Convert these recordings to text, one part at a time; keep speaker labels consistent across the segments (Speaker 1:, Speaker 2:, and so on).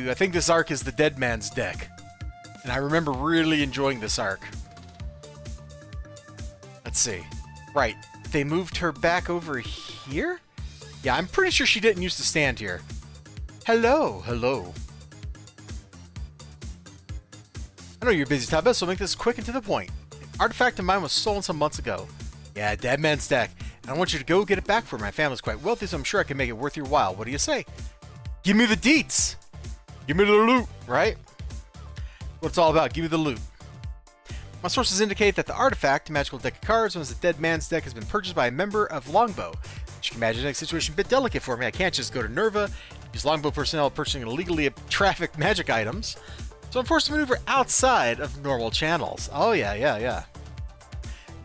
Speaker 1: I think this arc is the Dead Man's deck. And I remember really enjoying this arc. Let's see. Right. They moved her back over here? Yeah, I'm pretty sure she didn't used to stand here. Hello, hello. I know you're busy, Tabba, so I'll make this quick and to the point. An artifact of mine was stolen some months ago. Yeah, Dead Man's deck. And I want you to go get it back for me. My family's quite wealthy, so I'm sure I can make it worth your while. What do you say? Give me the deets! Give me the loot, right? What it's all about. Give me the loot. My sources indicate that the artifact, a magical deck of cards, known as the Dead Man's deck, has been purchased by a member of Longbow. As you can imagine, the situation is a bit delicate for me. I can't just go to Nerva, use Longbow personnel purchasing illegally trafficked magic items, so I'm forced to maneuver outside of normal channels. Oh, yeah.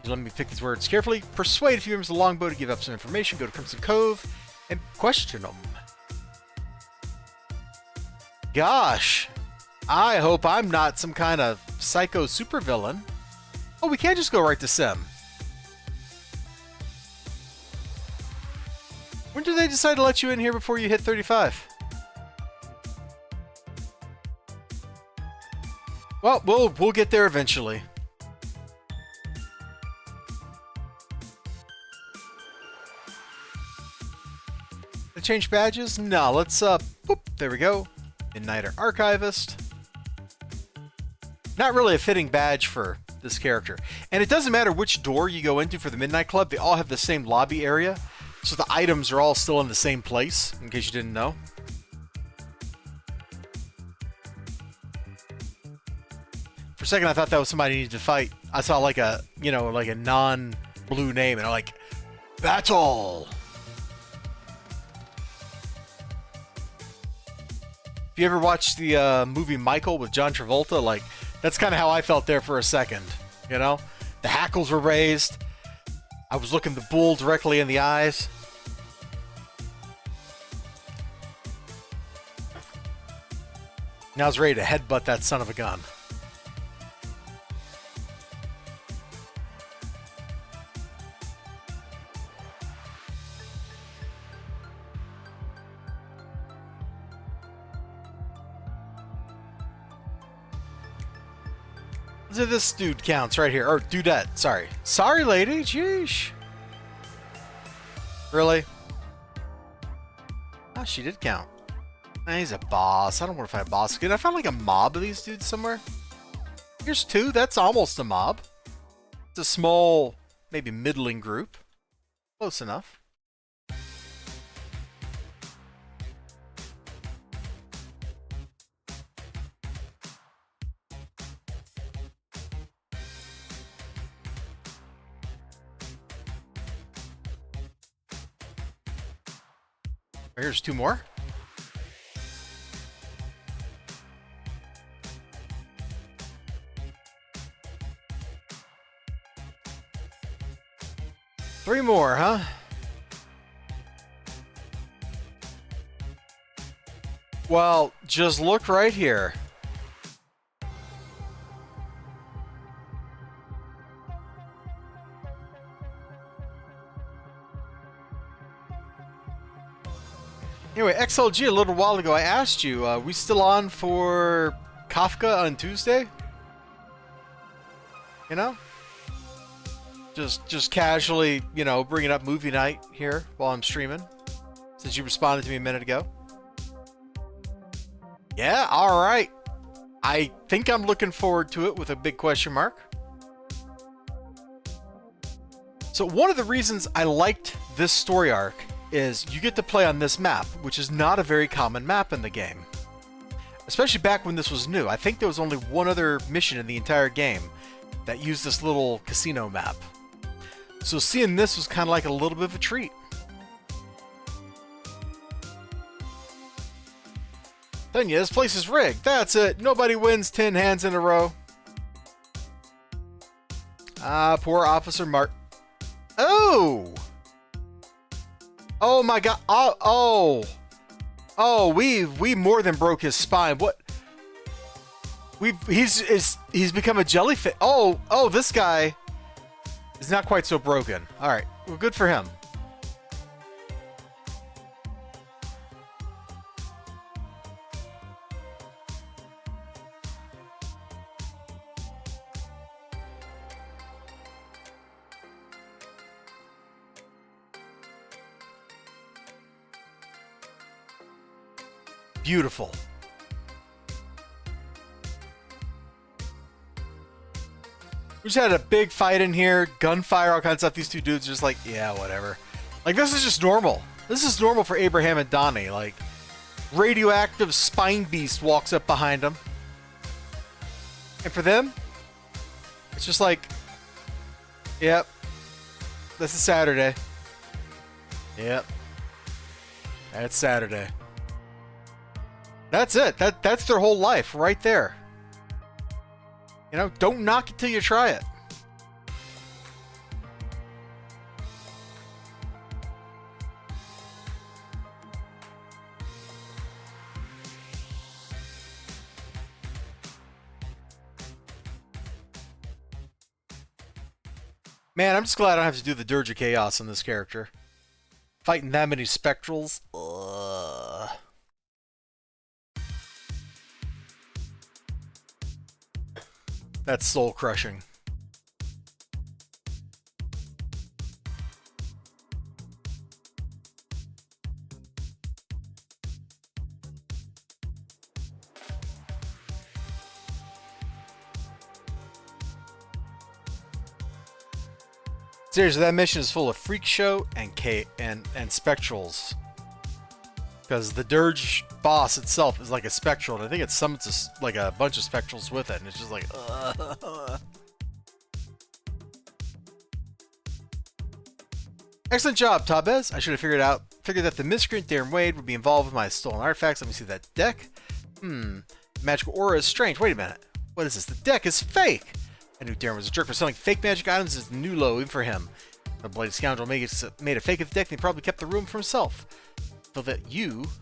Speaker 1: Let me pick these words carefully. Persuade a few members of Longbow to give up some information, go to Crimson Cove, and question them. Gosh, I hope I'm not some kind of psycho supervillain. Oh, we can't just go right to Sim. When did they decide to let you in here before you hit 35? Well, we'll get there eventually. To change badges? No, let's boop, there we go. Midnighter Archivist. Not really a fitting badge for this character. And it doesn't matter which door you go into for the Midnight Club, they all have the same lobby area. So the items are all still in the same place, in case you didn't know. For a second I thought that was somebody you needed to fight. I saw like a, like a non-blue name, and I'm like, that's all. If you ever watched the movie Michael with John Travolta, like, that's kind of how I felt there for a second, you know? The hackles were raised. I was looking the bull directly in the eyes. Now I was ready to headbutt that son of a gun. This dude counts right here. Or dudette, sorry. Sorry, lady. Jeesh. Really? Oh, she did count. Nah, he's a boss. I don't want to find a boss again. I found like a mob of these dudes somewhere. Here's two. That's almost a mob. It's a small, maybe middling group. Close enough. Here's two more. Three more, huh? Well, just look right here. Anyway, XLG, a little while ago, I asked you, we still on for Kafka on Tuesday? You know? Just casually, bringing up movie night here while I'm streaming, since you responded to me a minute ago. Yeah, alright. I think I'm looking forward to it with a big question mark. So one of the reasons I liked this story arc is you get to play on this map, which is not a very common map in the game. Especially back when this was new. I think there was only one other mission in the entire game that used this little casino map. So seeing this was kind of like a little bit of a treat. Then yeah, this place is rigged. That's it. Nobody wins 10 hands in a row. Ah, poor Officer Mart. Oh! Oh my god. Oh, we more than broke his spine. What? He's become a jellyfish. Oh, this guy is not quite so broken. All right. Well, good for him. Beautiful. We just had a big fight in here, gunfire, all kinds of stuff. These two dudes are just like, yeah, whatever. Like, this is just normal. This is normal for Abraham and Donnie. Like, radioactive spine beast walks up behind them. And for them, it's just like, yep, this is Saturday. Yep, that's Saturday. That's it. That's their whole life right there. You know, don't knock it till you try it. Man, I'm just glad I don't have to do the Dirge of Chaos on this character. Fighting that many spectrals. Ugh. That's soul crushing. Seriously, that mission is full of freak show and spectrals. Because the Dirge boss itself is like a spectral, and I think it summons like a bunch of spectrals with it, and it's just like, Excellent job, Tabez. I should have figured that the miscreant Darren Wade would be involved with my stolen artifacts. Let me see that deck. Magical aura is strange. Wait a minute. What is this? The deck is fake! I knew Darren was a jerk for selling fake magic items as new low, even for him. The bloody scoundrel made a fake of the deck, and he probably kept the room for himself. So that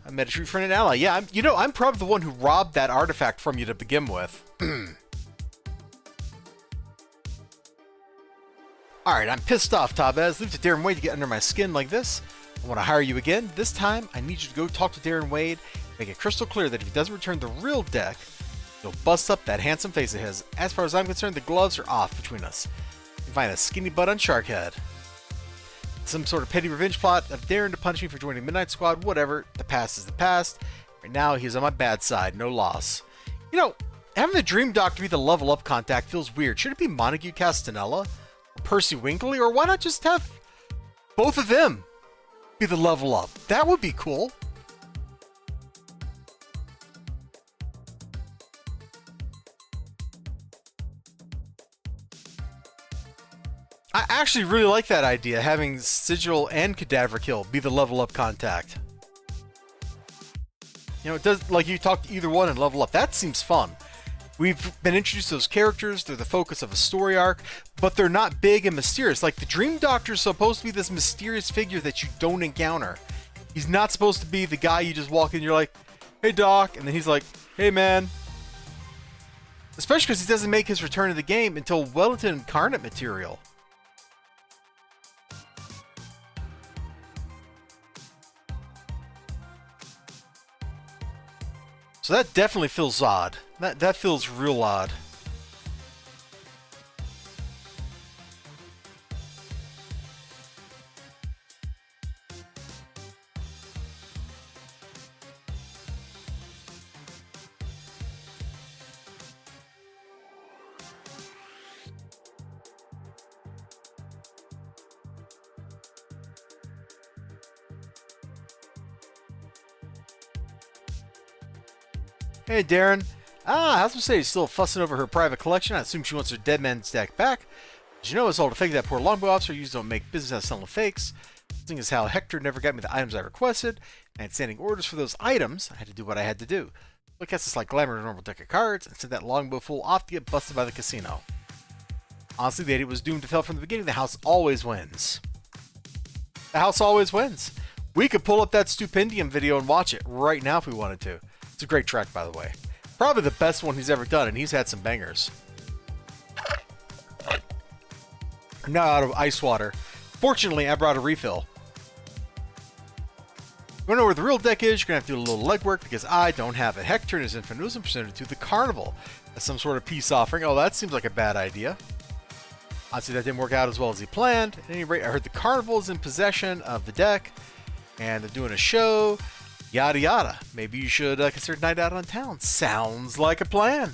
Speaker 1: I met a true friend and ally. Yeah, I'm probably the one who robbed that artifact from you to begin with. Alright, I'm pissed off, Tabez. Leave it to Darren Wade to get under my skin like this. I want to hire you again. This time, I need you to go talk to Darren Wade. Make it crystal clear that if he doesn't return the real deck, he'll bust up that handsome face of his. As far as I'm concerned, the gloves are off between us. You find a skinny butt on Sharkhead. Some sort of petty revenge plot of Darren to punish me for joining Midnight Squad, whatever. The past is the past. Right now, he's on my bad side. No loss. You know, having the Dream Doctor be the level up contact feels weird. Should it be Montague Castanella? Or Percy Winkley? Or why not just have both of them be the level up? That would be cool. I actually really like that idea, having Sigil and Cadaver Kill be the level up contact. You know, it does, like, you talk to either one and level up. That seems fun. We've been introduced to those characters, they're the focus of a story arc, but they're not big and mysterious. Like, the Dream Doctor's supposed to be this mysterious figure that you don't encounter. He's not supposed to be the guy you just walk in and you're like, hey Doc, and then he's like, hey man. Especially because he doesn't make his return to the game until Wellington Incarnate material. So that definitely feels odd. That feels real odd. Hey, Darren. I was gonna say he's still fussing over her private collection. I assume she wants her Dead Man's deck back. Did you know it's all to fake that poor longbow officer used to make business out of selling fakes? Seeing as how Hector never got me the items I requested, and had standing orders for those items, I had to do what I had to do. Look at this like glamour in a normal deck of cards, and sent that longbow fool off to get busted by the casino. Honestly, the idiot was doomed to fail from the beginning. The house always wins. The house always wins. We could pull up that Stupendium video and watch it right now if we wanted to. It's a great track, by the way. Probably the best one he's ever done, and he's had some bangers. I'm now out of ice water. Fortunately, I brought a refill. You want to know where the real deck is? You're going to have to do a little legwork because I don't have it. Hector and his Infinusum presented to the Carnival as some sort of peace offering. Oh, that seems like a bad idea. Honestly, that didn't work out as well as he planned. At any rate, I heard the Carnival is in possession of the deck, and they're doing a show. Yada yada. Maybe you should consider a night out on town. Sounds like a plan.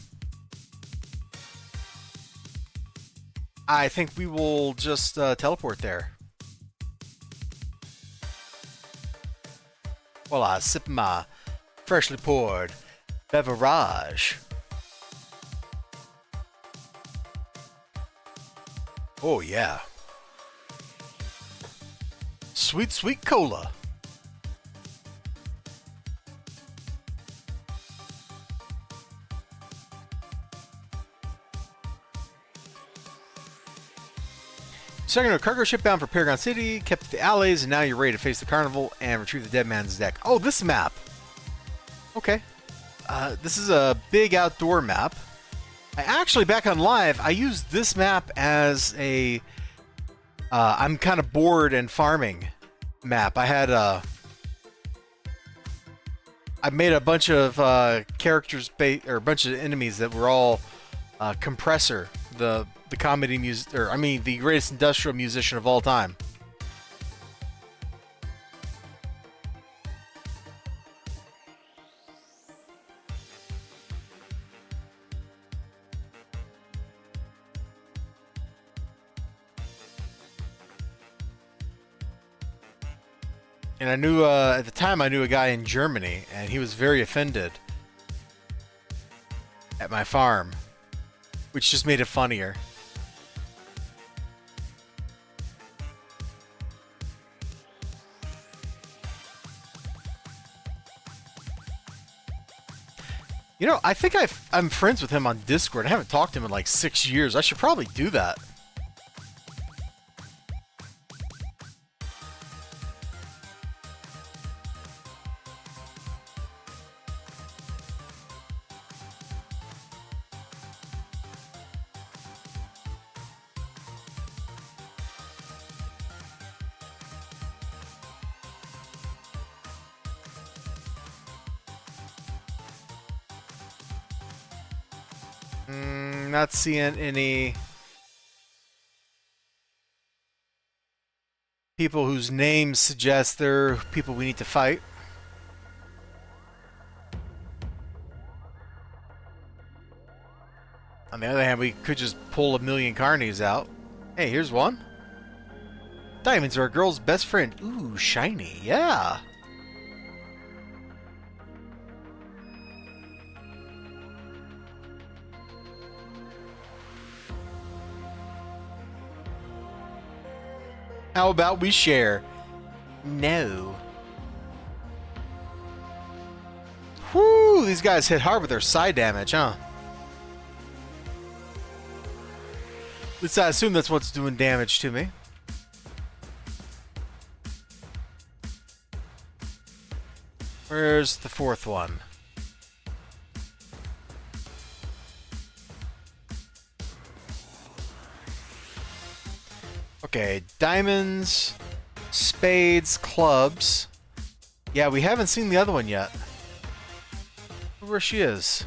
Speaker 1: I think we will just teleport there. While I sip my freshly poured beverage. Oh yeah. Sweet, sweet cola. Second a cargo ship bound for Paragon City, kept the alleys, and now you're ready to face the carnival and retrieve the dead man's deck. Oh, this map. Okay. This is a big outdoor map. I actually, back on live, I used this map as a I'm kind of bored and farming map. I had I made a bunch of characters or a bunch of enemies that were all Compressor, the comedy music, or I mean the greatest industrial musician of all time. And I knew, at the time, I knew a guy in Germany, and he was very offended at my farm, which just made it funnier. You know, I think I'm friends with him on Discord. I haven't talked to him in like 6 years. I should probably do that. Not seeing any people whose names suggest they're people we need to fight. On the other hand, we could just pull a million carnies out. Hey, here's one. Diamonds are a girl's best friend. Ooh, shiny. Yeah. How about we share? No. Whoo, these guys hit hard with their side damage, huh? At least I assume that's what's doing damage to me. Where's the fourth one? Okay, diamonds, spades, clubs. Yeah, we haven't seen the other one yet. Look where she is.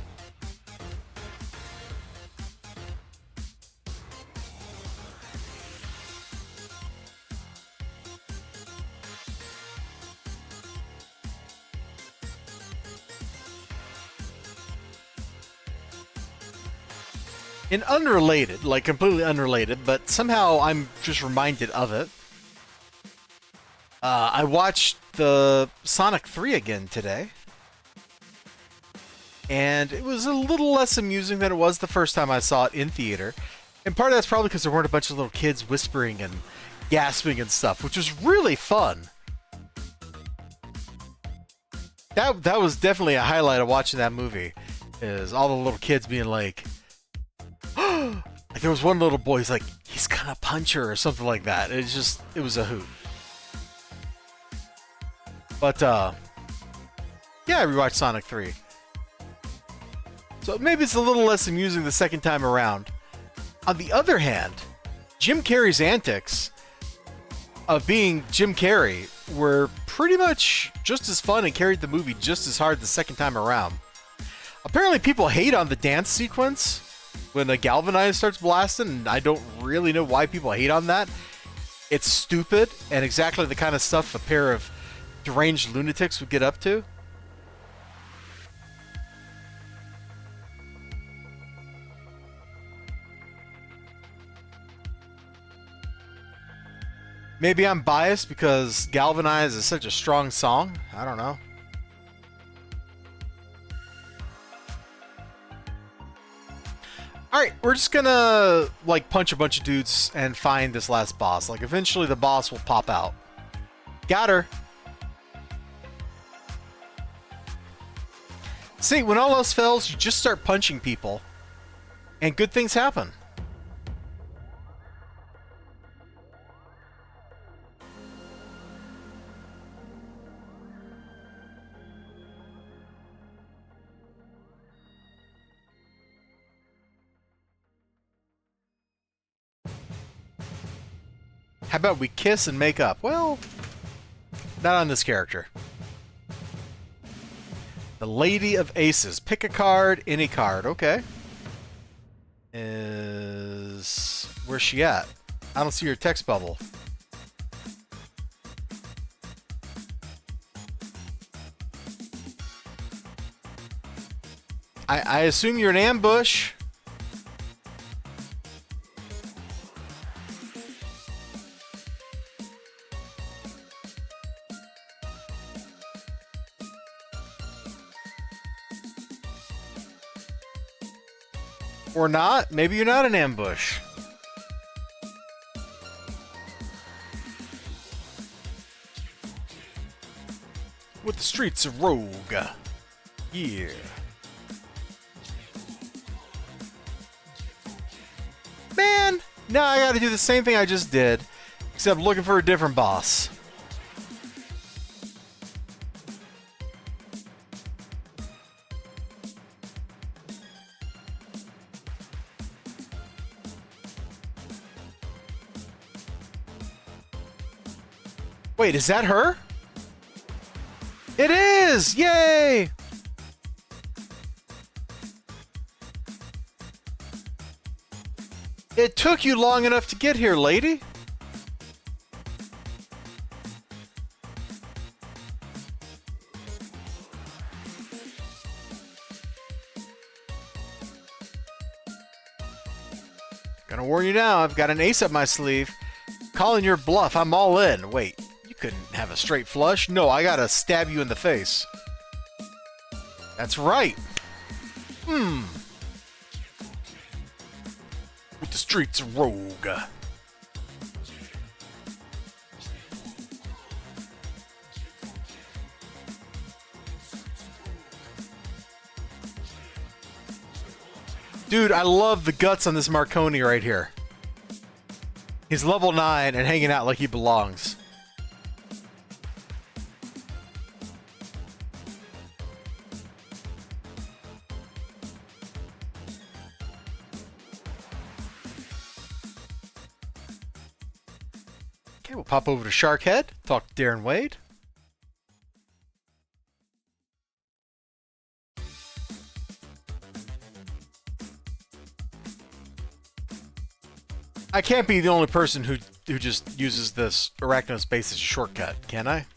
Speaker 1: In unrelated, like completely unrelated, but somehow I'm just reminded of it. I watched the Sonic 3 again today. And it was a little less amusing than it was the first time I saw it in theater. And part of that's probably because there weren't a bunch of little kids whispering and gasping and stuff, which was really fun. That was definitely a highlight of watching that movie, is all the little kids being like, like there was one little boy, he's like, he's gonna punch her or something like that. It was a hoot. But yeah, I rewatched Sonic 3. So maybe it's a little less amusing the second time around. On the other hand, Jim Carrey's antics of being Jim Carrey were pretty much just as fun and carried the movie just as hard the second time around. Apparently people hate on the dance sequence when the Galvanize starts blasting, and I don't really know why people hate on that. It's stupid and exactly the kind of stuff a pair of deranged lunatics would get up to. Maybe I'm biased because Galvanize is such a strong song. I don't know. Alright, we're just gonna, like, punch a bunch of dudes and find this last boss. Like, eventually the boss will pop out. Got her! See, when all else fails, you just start punching people. And good things happen. How about we kiss and make up? Well, not on this character. The Lady of Aces. Pick a card, any card. Okay. Where's she at? I don't see her text bubble. I assume you're an ambush. Or not. Maybe you're not an ambush. With the streets of Rogue. Yeah. Man, now I gotta do the same thing I just did, except looking for a different boss. Wait, is that her? It is! Yay! It took you long enough to get here, lady. Gonna warn you now, I've got an ace up my sleeve. Calling your bluff, I'm all in. Wait. Couldn't have a straight flush? No, I gotta stab you in the face. That's right. With the streets of Rogue. Dude, I love the guts on this Marconi right here. He's level 9 and hanging out like he belongs. Okay, we'll pop over to Sharkhead, talk to Darren Wade. I can't be the only person who just uses this Arachnospace as a shortcut, can I?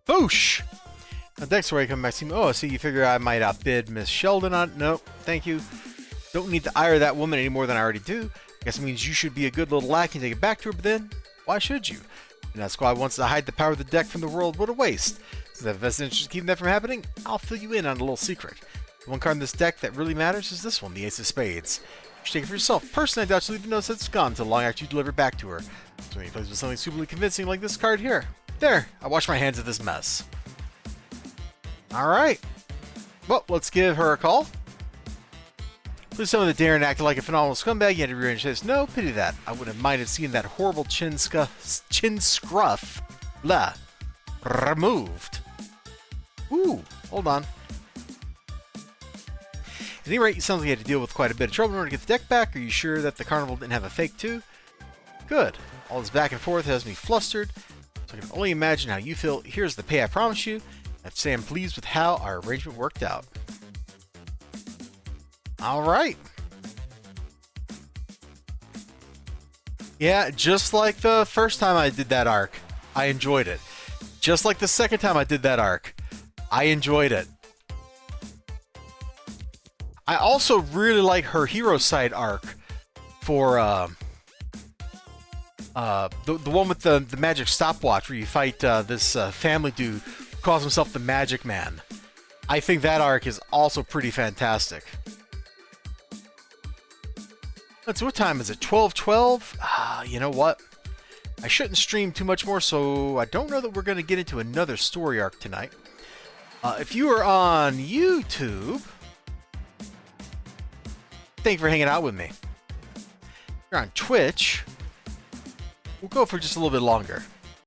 Speaker 1: Boosh! Now, next where I come back to me. Oh, so you figure I might outbid Miss Sheldon on... Nope, thank you. Don't need to ire that woman any more than I already do. Guess it means you should be a good little lackey and take it back to her, but then, why should you? And that squad wants to hide the power of the deck from the world. What a waste. Since I have vested interest in keeping that from happening, I'll fill you in on a little secret. The one card in this deck that really matters is this one, the Ace of Spades. You should take it for yourself. Personally, I doubt she'll even notice that it's gone until long after you deliver it back to her. So when you plays with something superly convincing like this card here. There, I wash my hands of this mess. Alright. Well, let's give her a call. Please tell me that Darren acted like a phenomenal scumbag. You had to rearrange this. No, pity that. I wouldn't have minded seeing that horrible chin scruff. Blah. Removed. Ooh, hold on. At any rate, you sound like you had to deal with quite a bit of trouble in order to get the deck back. Are you sure that the carnival didn't have a fake too? Good. All this back and forth has me flustered. So I can only imagine how you feel. Here's the pay I promise you. I'd say I'm pleased with how our arrangement worked out. Alright. Yeah, just like the first time I did that arc, I enjoyed it. Just like the second time I did that arc, I enjoyed it. I also really like her hero side arc for the one with the magic stopwatch where you fight this family dude who calls himself the Magic Man. I think that arc is also pretty fantastic. Let's see, what time is it? 12:12? You know what? I shouldn't stream too much more, so I don't know that we're going to get into another story arc tonight. If you are on YouTube, thank you for hanging out with me. If you're on Twitch, we'll go for just a little bit longer.